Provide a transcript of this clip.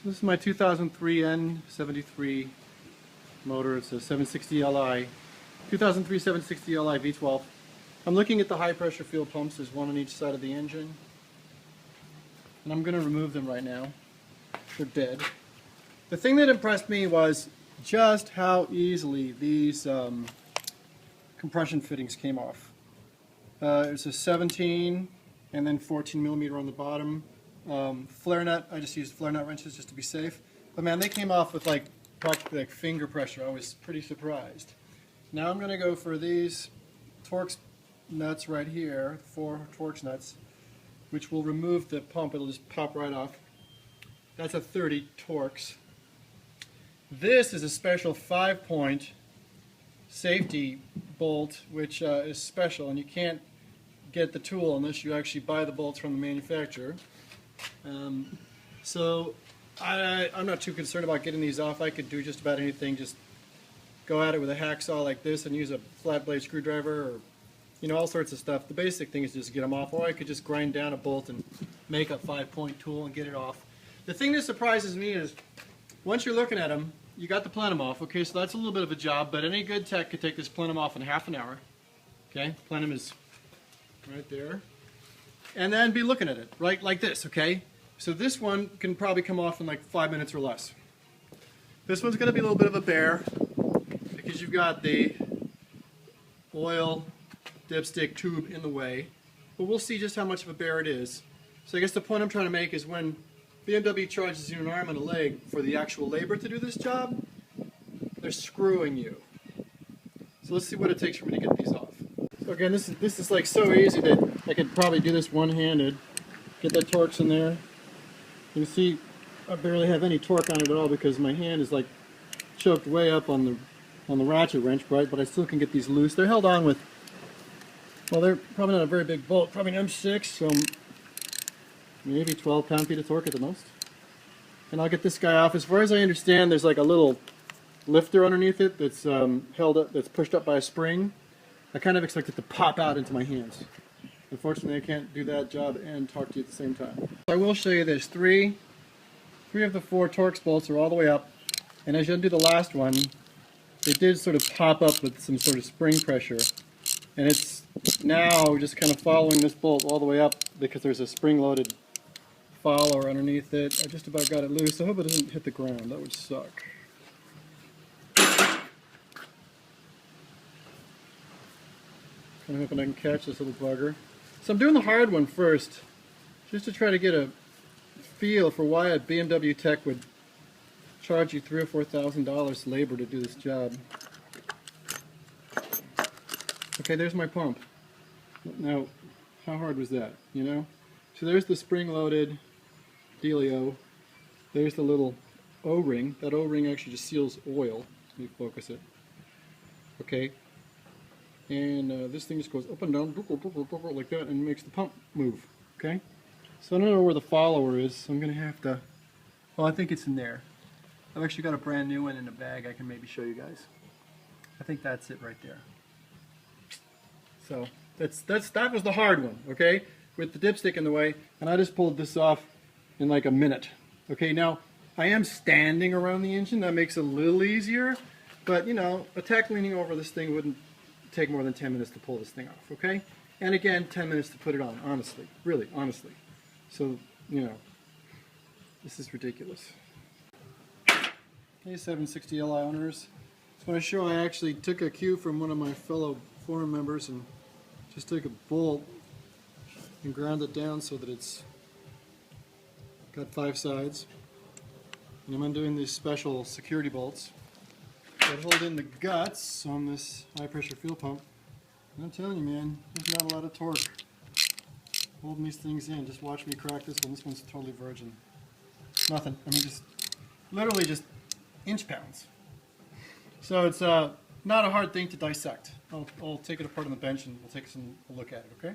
This is my 2003 N73 motor. It's a 760 Li, 2003 760 Li V-12. I'm looking at the high pressure fuel pumps. There's one on each side of the engine. And I'm going to remove them right now. They're dead. The thing that impressed me was just how easily these compression fittings came off. It's a 17 and then 14 millimeter on the bottom. Flare nut, I just used flare nut wrenches just to be safe. But man, they came off with like practically like finger pressure. I was pretty surprised. Now I'm going to go for these Torx nuts right here, 4 Torx nuts, which will remove the pump. It'll just pop right off. That's a 30 Torx. This is a special 5-point safety bolt, which is special, and you can't get the tool unless you actually buy the bolts from the manufacturer. So I'm not too concerned about getting these off. I could do just about anything. Just go at it with a hacksaw like this and use a flat blade screwdriver, or all sorts of stuff. The basic thing is just get them off, or I could just grind down a bolt and make a 5-point tool and get it off. The thing that surprises me is once you're looking at them, you got the plenum off. Okay, so that's a little bit of a job, but any good tech could take this plenum off in half an hour. Okay, the plenum is right there. And then be looking at it, right, like this, okay? So this one can probably come off in like 5 minutes or less. This one's going to be a little bit of a bear because you've got the oil dipstick tube in the way, but we'll see just how much of a bear it is. So I guess the point I'm trying to make is when BMW charges you an arm and a leg for the actual labor to do this job, they're screwing you. So let's see what it takes for me to get these off. So again, this is like so easy that I could probably do this one-handed. Get that Torx in there. You can see I barely have any torque on it at all because my hand is like choked way up on the ratchet wrench, right? But I still can get these loose. They're held on with, well, they're probably not a very big bolt, probably an M6, so maybe 12 pound-feet of torque at the most. And I'll get this guy off. As far as I understand, there's like a little lifter underneath it that's held up, that's pushed up by a spring. I kind of expect it to pop out into my hands. Unfortunately, I can't do that job and talk to you at the same time. I will show you this. Three of the 4 Torx bolts are all the way up, and as you undo the last one, it did sort of pop up with some sort of spring pressure. And it's now just kind of following this bolt all the way up because there's a spring-loaded follower underneath it. I just about got it loose. I hope it doesn't hit the ground. That would suck. I'm hoping I can catch this little bugger. So I'm doing the hard one first, just to try to get a feel for why a BMW tech would charge you $3,000 or $4,000 labor to do this job. Okay, there's my pump. Now, how hard was that, So there's the spring-loaded dealio. There's the little O-ring. That O-ring actually just seals oil. Let me focus it. Okay. And this thing just goes up and down like that and makes the pump move. Okay? So I don't know where the follower is, so I'm going to have to... Well, I think it's in there. I've actually got a brand new one in a bag I can maybe show you guys. I think that's it right there. So that was the hard one, okay? With the dipstick in the way, and I just pulled this off in like a minute. Okay, now I am standing around the engine. That makes it a little easier, but a tech leaning over this thing wouldn't take more than 10 minutes to pull this thing off, okay? And again, 10 minutes to put it on, honestly, really, honestly. So, this is ridiculous. Hey, 760 Li owners. Just want to show I actually took a cue from one of my fellow forum members and just took a bolt and ground it down so that it's got 5 sides. And I'm undoing these special security bolts that hold in the guts on this high pressure fuel pump. And I'm telling you, man, there's not a lot of torque holding these things in. Just watch me crack this one. This one's totally virgin. Nothing. I mean, just literally just inch pounds. So it's not a hard thing to dissect. I'll take it apart on the bench and we'll take a look at it, okay?